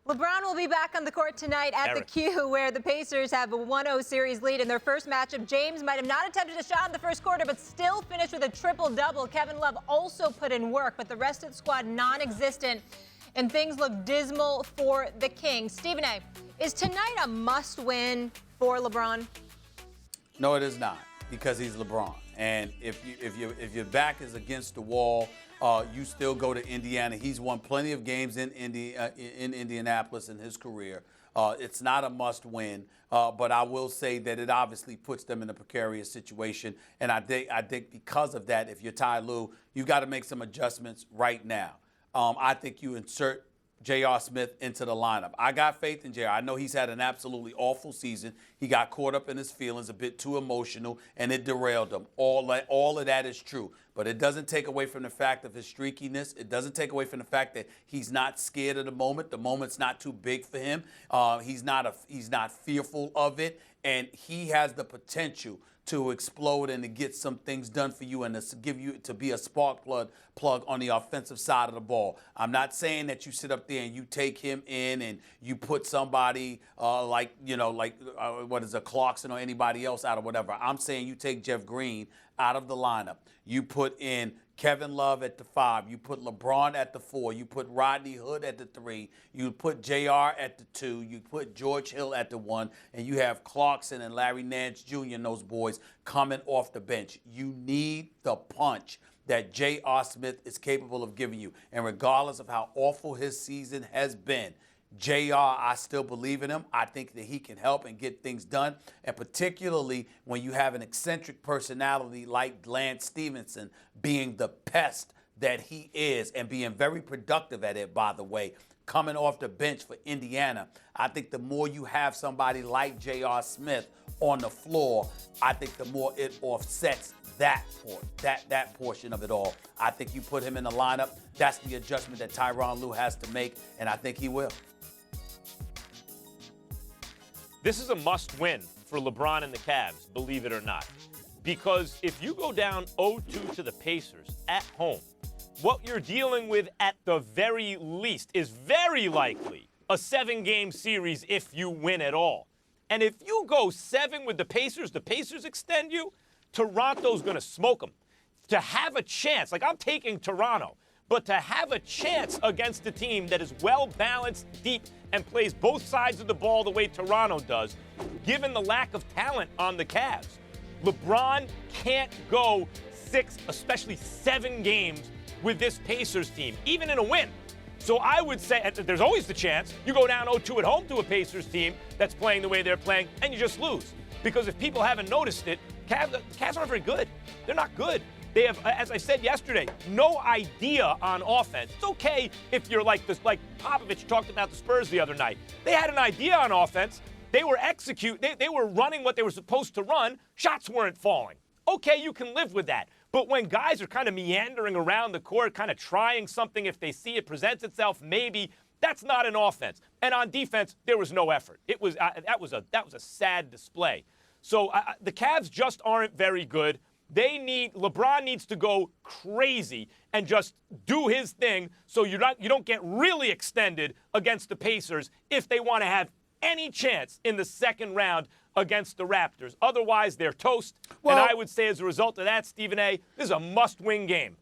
LeBron will be back on the court tonight at the Q, where the Pacers have a 1-0 series lead in their first matchup. James might have not attempted a shot in the first quarter, but still finished with a triple-double. Kevin Love also put in work, but the rest of the squad non-existent, and things look dismal for the Kings. Stephen A., is tonight a must-win for LeBron? No, it is not, because he's LeBron. And if your back is against the wall, you still go to Indiana. He's won plenty of games in Indianapolis in his career. It's not a must-win, but I will say that it obviously puts them in a precarious situation. And I think because of that, if you're Ty Lue, you've got to make some adjustments right now. I think you insert J.R. Smith into the lineup. I got faith in J.R. I know he's had an absolutely awful season. He got caught up in his feelings, a bit too emotional, and it derailed him. All of that is true. But it doesn't take away from the fact of his streakiness. It doesn't take away from the fact that he's not scared of the moment. The moment's not too big for him. He's not fearful of it, and he has the potential to explode and to get some things done for you and to be a spark plug on the offensive side of the ball. I'm not saying that you sit up there and you take him in and you put somebody like Clarkson or anybody else out or whatever. I'm saying you take Jeff Green out of the lineup. You put in Kevin Love at the 5. You put LeBron at the 4. You put Rodney Hood at the 3. You put JR at the 2. You put George Hill at the 1. And you have Clarkson and Larry Nance Jr. and those boys coming off the bench. You need the punch that J.R. Smith is capable of giving you. And regardless of how awful his season has been, J.R., I still believe in him. I think that he can help and get things done. And particularly when you have an eccentric personality like Lance Stevenson being the pest that he is and being very productive at it, by the way, coming off the bench for Indiana. I think the more you have somebody like J.R. Smith on the floor, I think the more it offsets that portion of it all. I think you put him in the lineup. That's the adjustment that Tyronn Lue has to make, and I think he will. This is a must-win for LeBron and the Cavs, believe it or not. Because if you go down 0-2 to the Pacers at home, what you're dealing with at the very least is very likely a 7-game series if you win at all. And if you go 7 with the Pacers extend you, Toronto's going to smoke them. To have a chance, like I'm taking Toronto, but to have a chance against a team that is well-balanced, deep, and plays both sides of the ball the way Toronto does, given the lack of talent on the Cavs, LeBron can't go 6, especially 7 games with this Pacers team, even in a win. So I would say there's always the chance you go down 0-2 at home to a Pacers team that's playing the way they're playing, and you just lose. Because if people haven't noticed it, Cavs aren't very good. They're not good. They have, as I said yesterday, no idea on offense. It's okay if you're like this, like Popovich talked about the Spurs the other night. They had an idea on offense. They were they were running what they were supposed to run. Shots weren't falling. Okay, you can live with that. But when guys are kind of meandering around the court, kind of trying something, if they see it presents itself, maybe that's not an offense. And on defense, there was no effort. It was that was a sad display. So the Cavs just aren't very good. LeBron needs to go crazy and just do his thing so you don't get really extended against the Pacers if they want to have any chance in the second round against the Raptors. Otherwise, they're toast. Well, and I would say as a result of that, Stephen A., this is a must-win game.